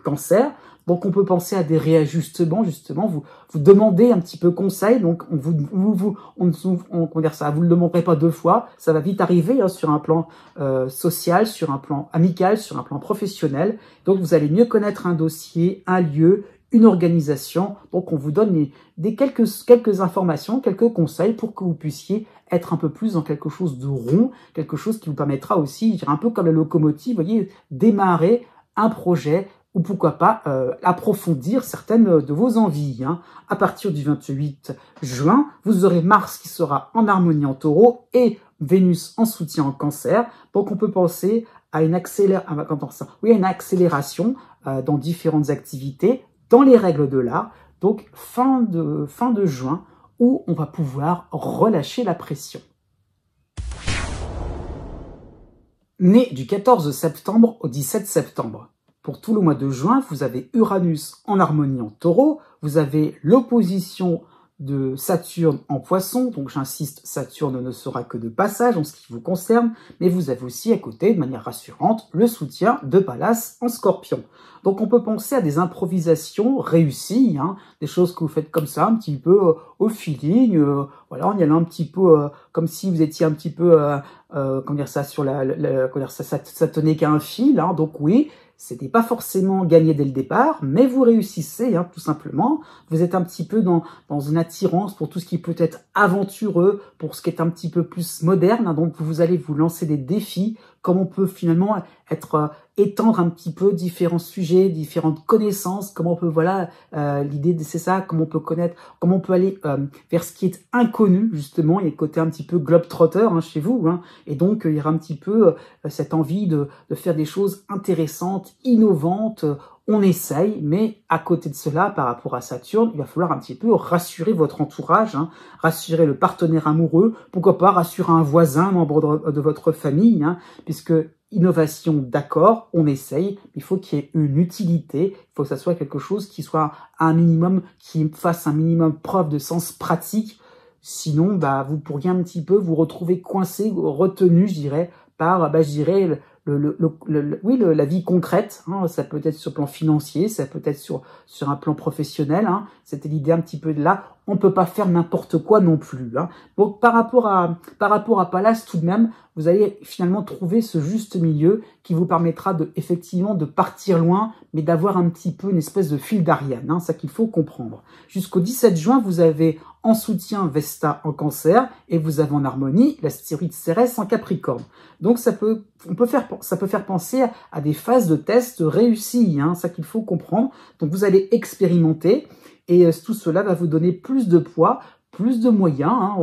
Cancer. Donc on peut penser à des réajustements, justement, vous demandez un petit peu conseil, donc vous le demanderez pas deux fois, ça va vite arriver, hein, sur un plan social, sur un plan amical, sur un plan professionnel. Donc vous allez mieux connaître un dossier, un lieu, une organisation. Donc on vous donne quelques informations, quelques conseils pour que vous puissiez être un peu plus dans quelque chose de rond, quelque chose qui vous permettra aussi, un peu comme la locomotive, vous voyez, démarrer un projet, ou pourquoi pas approfondir certaines de vos envies, hein. À partir du 28 juin, vous aurez Mars qui sera en harmonie en Taureau et Vénus en soutien en Cancer. Donc on peut penser à une accélération dans différentes activités, dans les règles de l'art. Donc fin de juin, où on va pouvoir relâcher la pression. Né du 14 septembre au 17 septembre. Pour tout le mois de juin, vous avez Uranus en harmonie en Taureau, vous avez l'opposition de Saturne en Poisson, donc j'insiste, Saturne ne sera que de passage en ce qui vous concerne, mais vous avez aussi à côté, de manière rassurante, le soutien de Pallas en Scorpion. Donc on peut penser à des improvisations réussies, hein, des choses que vous faites comme ça, un petit peu au feeling, voilà, en y allant un petit peu comme si vous étiez un petit peu, comment dire ça, sur ça tenait qu'à un fil, hein, donc oui. C'était pas forcément gagné dès le départ, mais vous réussissez, hein, tout simplement. Vous êtes un petit peu dans une attirance pour tout ce qui peut être aventureux, pour ce qui est un petit peu plus moderne, hein, donc vous allez vous lancer des défis, comme on peut finalement étendre un petit peu différents sujets, différentes connaissances, comment on peut, voilà, l'idée c'est ça, comment on peut connaître, comment on peut aller vers ce qui est inconnu, justement. Il y a le côté un petit peu globe-trotter, hein, chez vous, hein, et donc il y aura un petit peu cette envie de faire des choses intéressantes, innovantes, on essaye, mais à côté de cela, par rapport à Saturne, il va falloir un petit peu rassurer votre entourage, hein, rassurer le partenaire amoureux, pourquoi pas rassurer un voisin, membre de votre famille, hein, puisque innovation, d'accord, on essaye, mais il faut qu'il y ait une utilité, il faut que ça soit quelque chose qui soit un minimum, qui fasse un minimum preuve de sens pratique, sinon, vous pourriez un petit peu vous retrouver coincé, retenu, je dirais, par, je dirais, la vie concrète, hein, ça peut être sur le plan financier, ça peut être sur un plan professionnel, hein, c'était l'idée un petit peu de là, on peut pas faire n'importe quoi non plus, hein. Donc par rapport à Pallas, tout de même, vous allez finalement trouver ce juste milieu qui vous permettra effectivement de partir loin, mais d'avoir un petit peu une espèce de fil d'Ariane, hein, ça qu'il faut comprendre. Jusqu'au 17 juin, vous avez en soutien Vesta en Cancer et vous avez en harmonie l'astéroïde Cérès en Capricorne. Donc ça peut faire penser à des phases de tests réussies, hein, ça qu'il faut comprendre. Donc vous allez expérimenter et tout cela va vous donner plus de poids, plus de moyens, hein.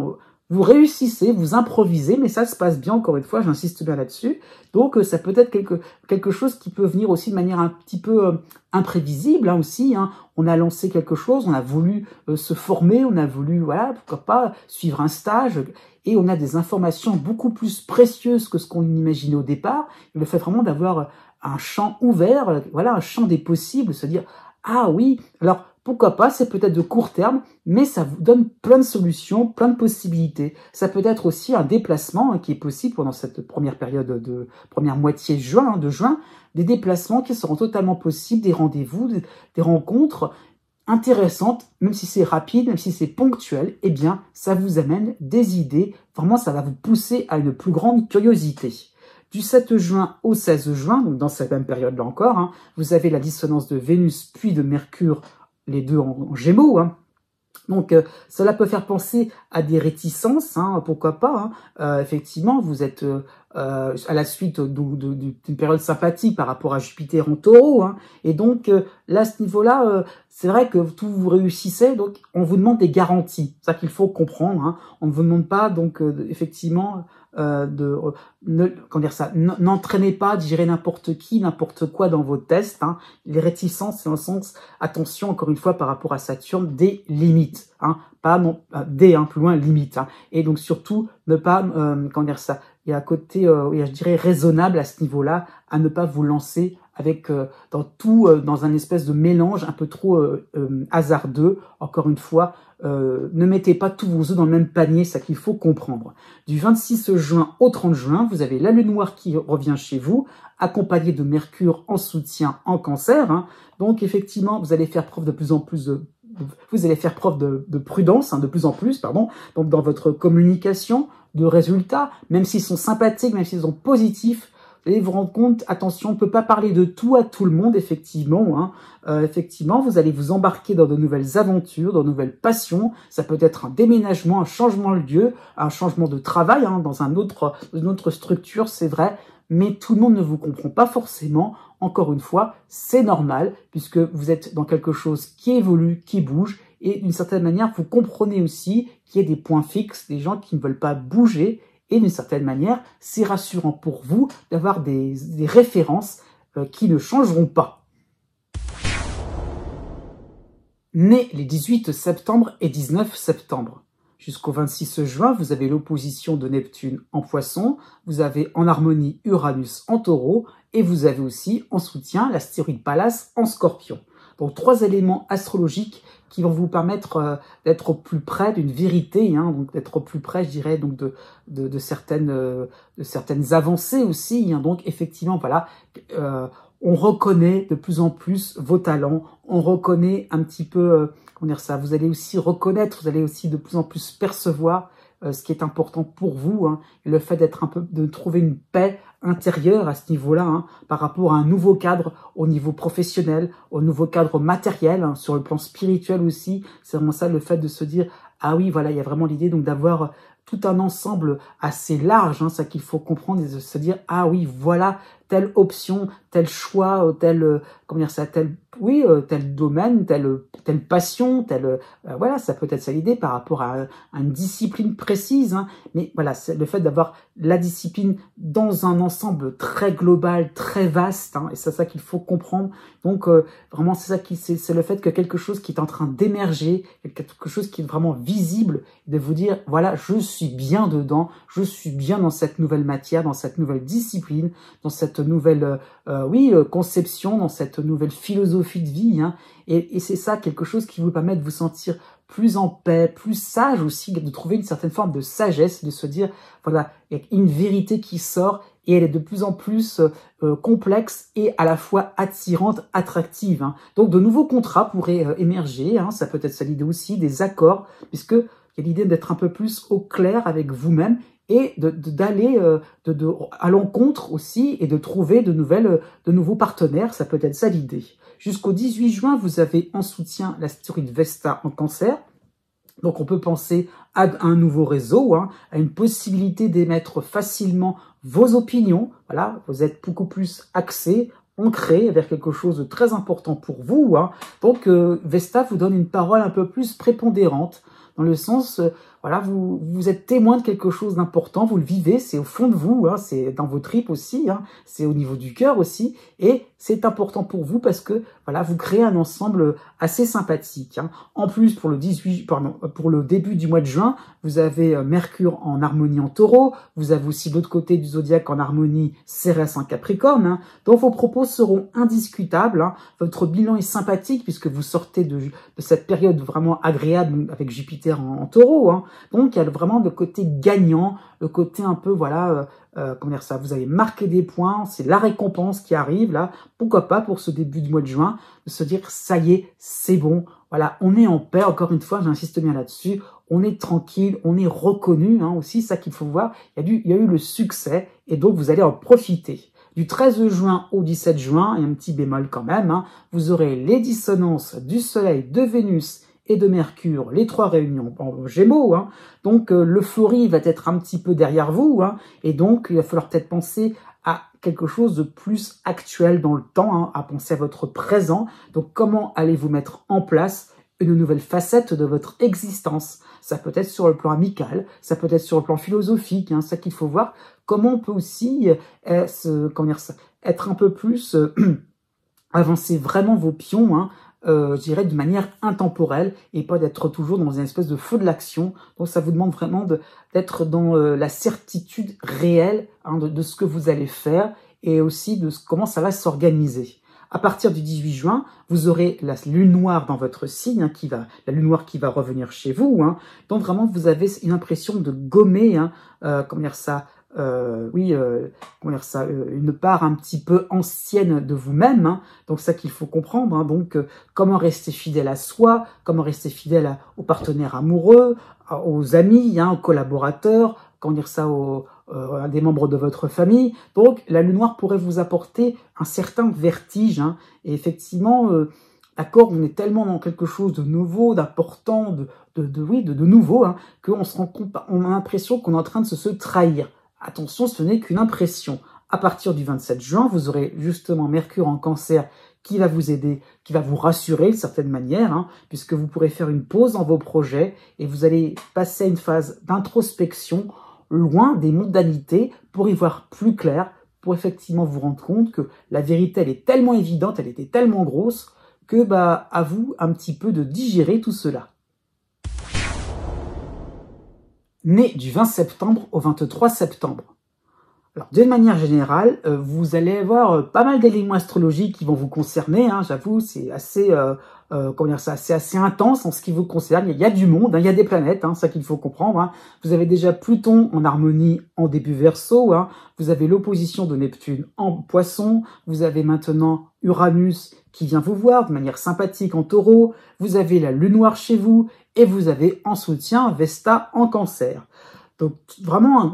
Vous réussissez, vous improvisez, mais ça se passe bien, encore une fois, j'insiste bien là-dessus. Donc ça peut être quelque chose qui peut venir aussi de manière un petit peu imprévisible, hein, aussi, hein. On a lancé quelque chose, on a voulu se former, on a voulu, voilà, pourquoi pas, suivre un stage, et on a des informations beaucoup plus précieuses que ce qu'on imaginait au départ. Le fait vraiment d'avoir un champ ouvert, voilà, un champ des possibles, se dire, ah oui, alors pourquoi pas, c'est peut-être de court terme, mais ça vous donne plein de solutions, plein de possibilités. Ça peut être aussi un déplacement, hein, qui est possible pendant cette première période première moitié de juin, des déplacements qui seront totalement possibles, des rendez-vous, des rencontres intéressantes, même si c'est rapide, même si c'est ponctuel, eh bien, ça vous amène des idées. Vraiment, ça va vous pousser à une plus grande curiosité. Du 7 juin au 16 juin, donc dans cette même période-là encore, hein, vous avez la dissonance de Vénus puis de Mercure, les deux en Gémeaux, hein. Donc cela peut faire penser à des réticences, hein, pourquoi pas, hein. Effectivement, vous êtes à la suite d'une période sympathique par rapport à Jupiter en Taureau, hein, et donc là, à ce niveau-là, c'est vrai que tout vous réussissez, donc on vous demande des garanties, c'est ça qu'il faut comprendre, hein. On ne vous demande pas, donc effectivement, n'entraînez pas, digérez n'importe qui, n'importe quoi dans vos tests, hein. Les réticences, c'est dans le sens, attention, encore une fois, par rapport à Saturne, des limites, hein. Pas non, des, hein, plus loin, limites, hein. Et donc surtout, ne pas, il y a un côté, je dirais, raisonnable à ce niveau-là, à ne pas vous lancer avec dans un espèce de mélange un peu trop hasardeux. Encore une fois, ne mettez pas tous vos œufs dans le même panier, c'est ça qu'il faut comprendre. Du 26 juin au 30 juin, vous avez la lune noire qui revient chez vous, accompagnée de Mercure en soutien en Cancer, hein. Donc effectivement, vous allez faire preuve de prudence, hein, de plus en plus, pardon, donc dans votre communication, de résultats, même s'ils sont sympathiques, même s'ils sont positifs, vous allez vous rendre compte, attention, on ne peut pas parler de tout à tout le monde, effectivement, hein. Effectivement, vous allez vous embarquer dans de nouvelles aventures, dans de nouvelles passions. Ça peut être un déménagement, un changement de lieu, un changement de travail, hein, dans une autre structure, c'est vrai, mais tout le monde ne vous comprend pas forcément. Encore une fois, c'est normal, puisque vous êtes dans quelque chose qui évolue, qui bouge, et d'une certaine manière, vous comprenez aussi qu'il y a des points fixes, des gens qui ne veulent pas bouger, et d'une certaine manière, c'est rassurant pour vous d'avoir des références qui ne changeront pas. Nés les 18 septembre et 19 septembre. Jusqu'au 26 juin, vous avez l'opposition de Neptune en Poisson, vous avez en harmonie Uranus en Taureau, et vous avez aussi en soutien l'astéroïde Pallas en Scorpion. Donc 3 éléments astrologiques qui vont vous permettre d'être au plus près d'une vérité, hein, donc d'être au plus près, je dirais, donc de certaines avancées aussi, hein. Donc effectivement, voilà, on reconnaît de plus en plus vos talents, on reconnaît un petit peu, comment dire ça, vous allez aussi reconnaître, vous allez aussi de plus en plus percevoir ce qui est important pour vous, hein, et le fait de trouver une paix intérieure à ce niveau-là, hein, par rapport à un nouveau cadre au niveau professionnel, au nouveau cadre matériel, hein, sur le plan spirituel aussi. C'est vraiment ça, le fait de se dire, ah oui, voilà, il y a vraiment l'idée donc d'avoir tout un ensemble assez large, hein, ça qu'il faut comprendre, et de se dire, ah oui, voilà telle option, tel choix, comment dire ça, tel domaine, telle passion, voilà, ça peut être ça l'idée par rapport à une discipline précise, hein, mais voilà, c'est le fait d'avoir la discipline dans un ensemble très global, très vaste, hein, et c'est ça qu'il faut comprendre. Donc vraiment, c'est le fait que quelque chose qui est en train d'émerger, quelque chose qui est vraiment visible, de vous dire voilà, je suis bien dedans, je suis bien dans cette nouvelle matière, dans cette nouvelle discipline, dans cette nouvelle conception, dans cette nouvelle philosophie de vie, hein, et c'est ça quelque chose qui vous permet de vous sentir plus en paix, plus sage aussi, de trouver une certaine forme de sagesse, de se dire voilà, il y a une vérité qui sort et elle est de plus en plus complexe et à la fois attirante, attractive, hein. Donc de nouveaux contrats pourraient émerger, hein, ça peut être ça l'idée aussi, des accords, puisque il y a l'idée d'être un peu plus au clair avec vous-même et d'aller à l'encontre aussi et de trouver de nouveaux partenaires, ça peut être ça l'idée. Jusqu'au 18 juin, vous avez en soutien l'astéroïde Vesta en Cancer. Donc on peut penser à un nouveau réseau, hein, à une possibilité d'émettre facilement vos opinions. Voilà, vous êtes beaucoup plus axé, ancré vers quelque chose de très important pour vous, hein. Donc Vesta vous donne une parole un peu plus prépondérante, dans le sens, voilà, vous êtes témoin de quelque chose d'important, vous le vivez, c'est au fond de vous, hein, c'est dans vos tripes aussi, hein, c'est au niveau du cœur aussi, et c'est important pour vous parce que voilà, vous créez un ensemble assez sympathique, hein. En plus, pour le début du mois de juin, vous avez Mercure en harmonie en Taureau, vous avez aussi l'autre côté du zodiaque en harmonie Cérès en Capricorne, hein. Donc vos propos seront indiscutables, hein. Votre bilan est sympathique puisque vous sortez de cette période vraiment agréable avec Jupiter en Taureau, hein. Donc il y a vraiment le côté gagnant, le côté un peu, voilà, comment dire ça, vous allez marquer des points, c'est la récompense qui arrive là, pourquoi pas pour ce début du mois de juin, de se dire ça y est, c'est bon, voilà, on est en paix, encore une fois, j'insiste bien là-dessus, on est tranquille, on est reconnu, hein, aussi, ça qu'il faut voir, il y a eu le succès, et donc vous allez en profiter. Du 13 juin au 17 juin, et un petit bémol quand même, hein, vous aurez les dissonances du Soleil, de Vénus et de Mercure, les trois réunions en Gémeaux, hein. Donc l'euphorie va être un petit peu derrière vous, hein, et donc il va falloir peut-être penser à quelque chose de plus actuel dans le temps, hein, à penser à votre présent. Donc comment allez-vous mettre en place une nouvelle facette de votre existence? Ça peut être sur le plan amical, ça peut être sur le plan philosophique, hein, ça qu'il faut voir. Comment on peut aussi être un peu plus avancer vraiment vos pions, hein, je dirais de manière intemporelle et pas d'être toujours dans une espèce de feu de l'action. Donc ça vous demande vraiment d'être dans la certitude réelle, hein, de ce que vous allez faire et aussi de comment ça va s'organiser. À partir du 18 juin, vous aurez la lune noire dans votre signe, hein, la lune noire qui va revenir chez vous, hein. Donc vraiment vous avez une impression de gommer, hein, une part un petit peu ancienne de vous-même, hein. Donc ça qu'il faut comprendre, hein. Donc comment rester fidèle à soi, comment rester fidèle aux partenaires amoureux, aux amis, hein, aux collaborateurs, à des membres de votre famille. Donc la lune noire pourrait vous apporter un certain vertige, hein. Et effectivement, d'accord, on est tellement dans quelque chose de nouveau, d'important, de nouveau, hein, qu'on se rend compte, on a l'impression qu'on est en train de se trahir. Attention, ce n'est qu'une impression. À partir du 27 juin, vous aurez justement Mercure en Cancer qui va vous aider, qui va vous rassurer d'une certaine manière, hein, puisque vous pourrez faire une pause dans vos projets et vous allez passer à une phase d'introspection loin des mondanités pour y voir plus clair, pour effectivement vous rendre compte que la vérité, elle est tellement évidente, elle était tellement grosse que, à vous un petit peu de digérer tout cela. Né du 20 septembre au 23 septembre. Alors, d'une manière générale, vous allez avoir pas mal d'éléments astrologiques qui vont vous concerner, hein, j'avoue, c'est assez, c'est assez intense en ce qui vous concerne. Il y a du monde, hein, il y a des planètes, hein, ça qu'il faut comprendre, hein. Vous avez déjà Pluton en harmonie en début Verseau, hein. Vous avez l'opposition de Neptune en Poisson, vous avez maintenant Uranus qui vient vous voir de manière sympathique en Taureau, vous avez la Lune noire chez vous, et vous avez en soutien Vesta en Cancer. Donc vraiment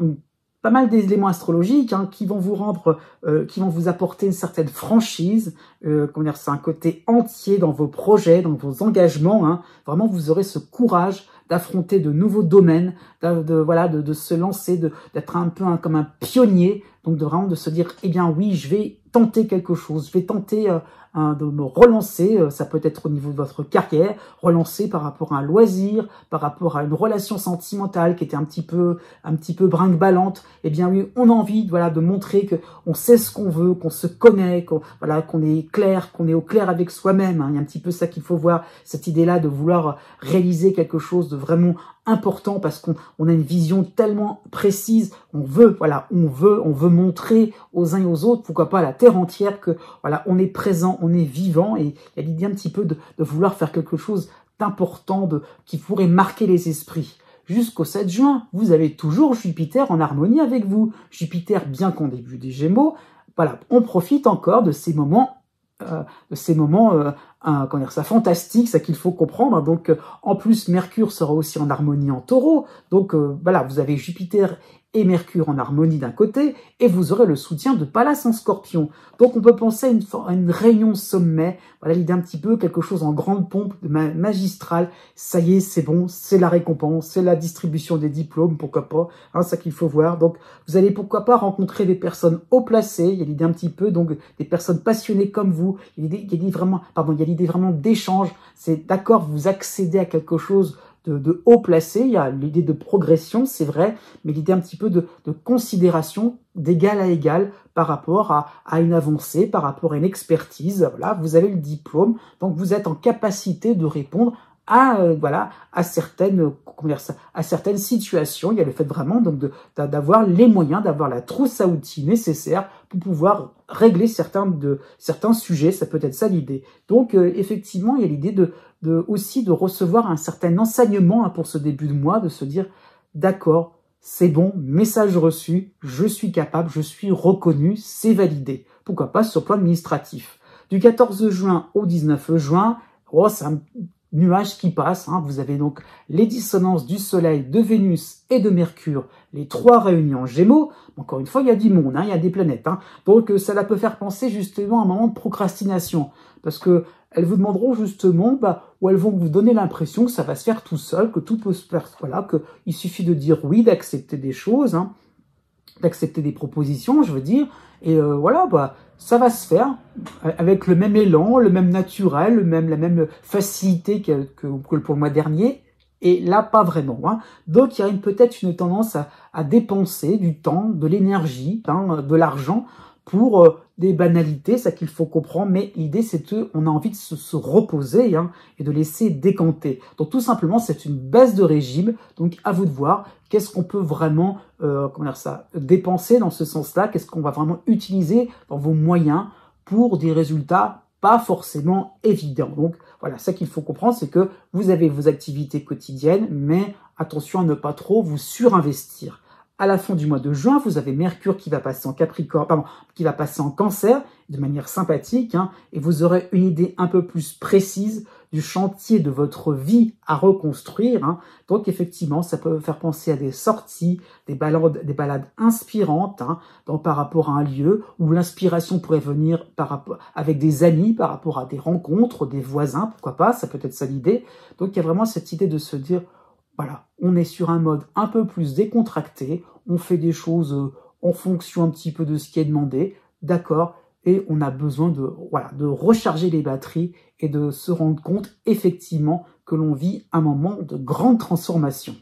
pas mal d'éléments astrologiques, hein, qui vont vous apporter une certaine franchise, c'est un côté entier dans vos projets, dans vos engagements, hein. Vraiment vous aurez ce courage d'affronter de nouveaux domaines, de se lancer, d'être un peu comme un pionnier, donc vraiment de se dire, eh bien oui, je vais tenter quelque chose, je vais tenter de me relancer, ça peut être au niveau de votre carrière, relancer par rapport à un loisir, par rapport à une relation sentimentale qui était un petit peu brinque-ballante. Eh bien oui, on a envie de montrer que on sait ce qu'on veut, qu'on se connaît, qu'on est clair, qu'on est au clair avec soi-même. Il y a un petit peu ça qu'il faut voir, cette idée-là de vouloir réaliser quelque chose de vraiment important parce qu'on a une vision tellement précise, on veut montrer aux uns et aux autres, pourquoi pas à la terre entière que on est présent, on est vivant, et il y a l'idée un petit peu de vouloir faire quelque chose d'important, qui pourrait marquer les esprits. Jusqu'au 7 juin, vous avez toujours Jupiter en harmonie avec vous. Jupiter, bien qu'en début des Gémeaux, on profite encore de ces moments fantastique, ça qu'il faut comprendre. Donc, en plus, Mercure sera aussi en harmonie en Taureau. Donc, vous avez Jupiter et Mercure en harmonie d'un côté, et vous aurez le soutien de Pallas en Scorpion. Donc, on peut penser à une réunion sommet. L'idée un petit peu, quelque chose en grande pompe, magistrale. Ça y est, c'est bon, c'est la récompense, c'est la distribution des diplômes, pourquoi pas, ça qu'il faut voir. Donc, vous allez pourquoi pas rencontrer des personnes haut placées. Il y a l'idée un petit peu, donc, des personnes passionnées comme vous. Il y a l'idée vraiment d'échange. C'est d'accord, vous accédez à quelque chose de haut placé, il y a l'idée de progression, c'est vrai, mais l'idée un petit peu de considération d'égal à égal par rapport à une avancée, par rapport à une expertise. Vous avez le diplôme, donc vous êtes en capacité de répondre à certaines situations. Il y a le fait vraiment donc d'avoir les moyens, d'avoir la trousse à outils nécessaire pour pouvoir régler certains sujets. Ça peut être ça l'idée. Donc effectivement, il y a l'idée aussi de recevoir un certain enseignement pour ce début de mois, de se dire d'accord, c'est bon, message reçu, je suis capable, je suis reconnu, c'est validé. Pourquoi pas sur le plan administratif. Du 14 juin au 19 juin, c'est un nuage qui passe. Vous avez donc les dissonances du Soleil, de Vénus et de Mercure, les trois réunis en Gémeaux. Encore une fois, il y a du monde, il y a des planètes. Donc ça peut faire penser justement à un moment de procrastination, parce que elles vous demanderont justement, ou elles vont vous donner l'impression que ça va se faire tout seul, que tout peut se faire, qu'il suffit de dire oui, d'accepter des choses, d'accepter des propositions, je veux dire, et ça va se faire avec le même élan, le même naturel, la même facilité que pour le mois dernier, et là, pas vraiment. Donc, il y a peut-être une tendance à dépenser du temps, de l'énergie, de l'argent, pour des banalités, ça qu'il faut comprendre, mais l'idée c'est qu'on a envie de se reposer et de laisser décanter. Donc tout simplement, c'est une baisse de régime, donc à vous de voir qu'est-ce qu'on peut vraiment dépenser dans ce sens-là, qu'est-ce qu'on va vraiment utiliser dans vos moyens pour des résultats pas forcément évidents. Donc voilà, ça qu'il faut comprendre, c'est que vous avez vos activités quotidiennes, mais attention à ne pas trop vous surinvestir. À la fin du mois de juin, vous avez Mercure qui va passer en qui va passer en Cancer de manière sympathique, et vous aurez une idée un peu plus précise du chantier de votre vie à reconstruire. Donc effectivement, ça peut faire penser à des sorties, des balades inspirantes, donc par rapport à un lieu où l'inspiration pourrait venir avec des amis, par rapport à des rencontres, des voisins, pourquoi pas, ça peut être ça l'idée. Donc il y a vraiment cette idée de se dire, on est sur un mode un peu plus décontracté, on fait des choses en fonction un petit peu de ce qui est demandé, d'accord, et on a besoin de recharger les batteries et de se rendre compte effectivement que l'on vit un moment de grande transformation.